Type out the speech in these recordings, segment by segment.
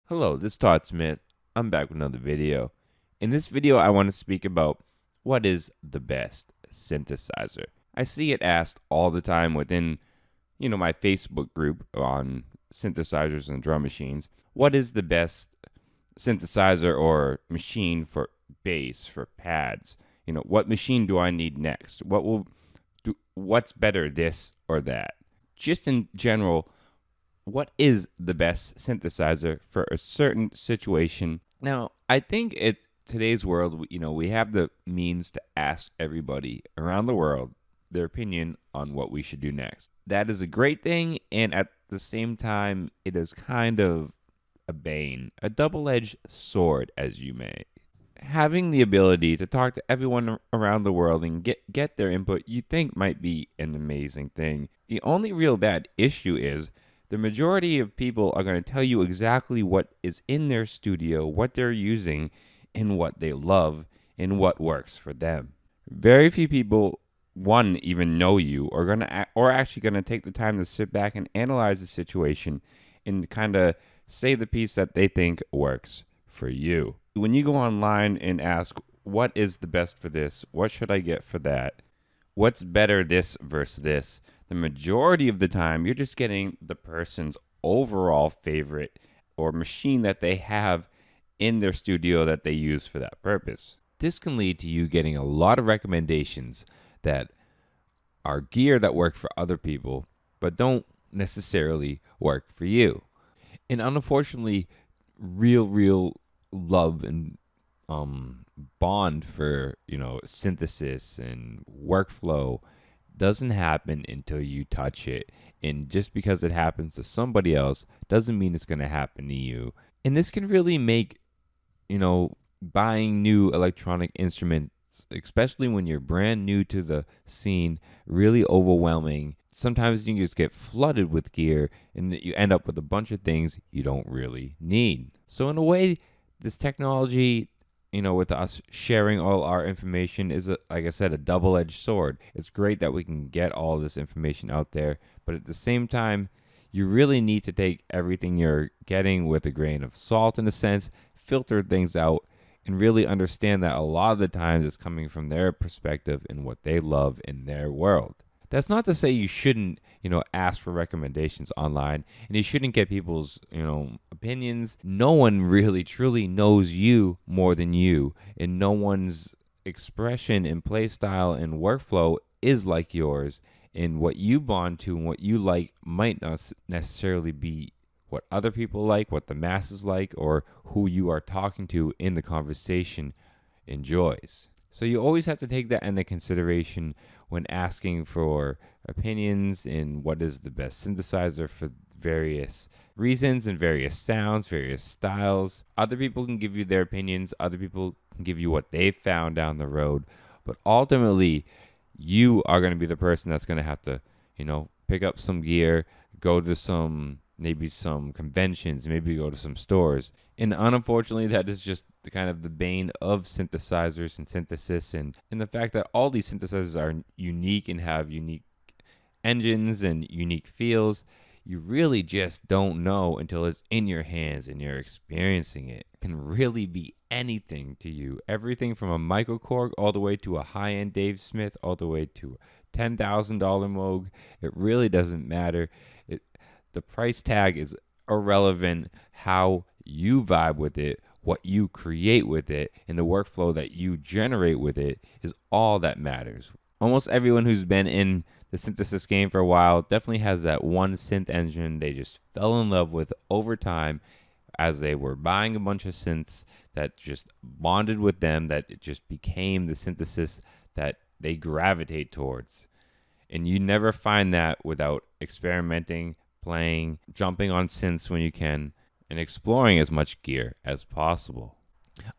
Hello, this is Todd Smith. I'm back with another video. In this video, I want to speak about what is the best synthesizer. I see it asked all the time within, my Facebook group on synthesizers and drum machines. What is the best synthesizer or machine for bass, for pads? What machine do I need next? What's better, this or that? Just in general, what is the best synthesizer for a certain situation? Now, I think in today's world, we have the means to ask everybody around the world their opinion on what we should do next. That is a great thing, and at the same time, it is kind of a bane, a double-edged sword, as you may. Having the ability to talk to everyone around the world and get their input, you think might be an amazing thing. The only real bad issue is the majority of people are going to tell you exactly what is in their studio, what they're using, and what they love, and what works for them. Very few people, one, even know you, or actually going to take the time to sit back and analyze the situation and kind of say the piece that they think works for you. When you go online and ask, what is the best for this? What should I get for that? What's better, this versus this? The majority of the time, you're just getting the person's overall favorite or machine that they have in their studio that they use for that purpose. This can lead to you getting a lot of recommendations that are gear that work for other people, but don't necessarily work for you. And unfortunately, real love and bond for synthesis and workflow doesn't happen until you touch it. And just because it happens to somebody else doesn't mean it's going to happen to you. And this can really make buying new electronic instruments, especially when you're brand new to the scene, really overwhelming. Sometimes you just get flooded with gear and you end up with a bunch of things you don't really need. So in a way, this technology, with us sharing all our information is, like I said, a double-edged sword. It's great that we can get all this information out there, but at the same time, you really need to take everything you're getting with a grain of salt, in a sense, filter things out, and really understand that a lot of the times it's coming from their perspective and what they love in their world. That's not to say you shouldn't, ask for recommendations online, and you shouldn't get people's, opinions. No one really truly knows you more than you, and no one's expression and play style and workflow is like yours. And what you bond to and what you like might not necessarily be what other people like, what the masses like, or who you are talking to in the conversation enjoys. So you always have to take that into consideration when asking for opinions in what is the best synthesizer for various reasons and various sounds, various styles. Other people can give you their opinions. Other people can give you what they've found down the road. But ultimately, you are going to be the person that's going to have to, pick up some gear, go to maybe some conventions, maybe go to some stores. And unfortunately, that is just the bane of synthesizers and synthesis, and the fact that all these synthesizers are unique and have unique engines and unique feels. You really just don't know until it's in your hands and you're experiencing it. It can really be anything to you. Everything from a microKORG all the way to a high-end Dave Smith, all the way to a $10,000 Moog. It really doesn't matter. The price tag is irrelevant. How you vibe with it, what you create with it, and the workflow that you generate with it is all that matters. Almost everyone who's been in the synthesis game for a while definitely has that one synth engine they just fell in love with over time as they were buying a bunch of synths that just bonded with them, that it just became the synthesis that they gravitate towards. And you never find that without experimenting, playing, jumping on synths when you can, and exploring as much gear as possible.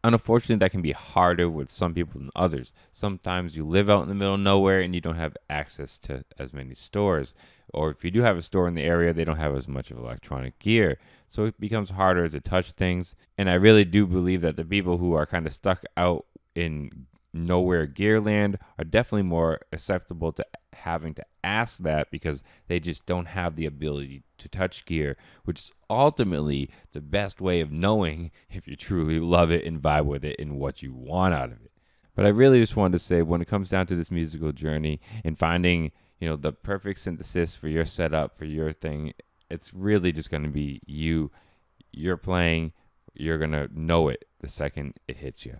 Unfortunately, that can be harder with some people than others. Sometimes you live out in the middle of nowhere and you don't have access to as many stores. Or if you do have a store in the area, they don't have as much of electronic gear. So it becomes harder to touch things. And I really do believe that the people who are kind of stuck out in know where gear land are definitely more acceptable to having to ask that because they just don't have the ability to touch gear, which is ultimately the best way of knowing if you truly love it and vibe with it and what you want out of it. But I really just wanted to say, when it comes down to this musical journey and finding, the perfect synthesis for your setup, for your thing, it's really just going to be you. You're playing, you're going to know it the second it hits you.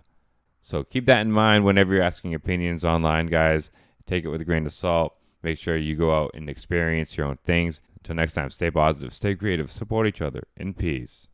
So keep that in mind whenever you're asking opinions online, guys. Take it with a grain of salt. Make sure you go out and experience your own things. Until next time, stay positive, stay creative, support each other, in peace.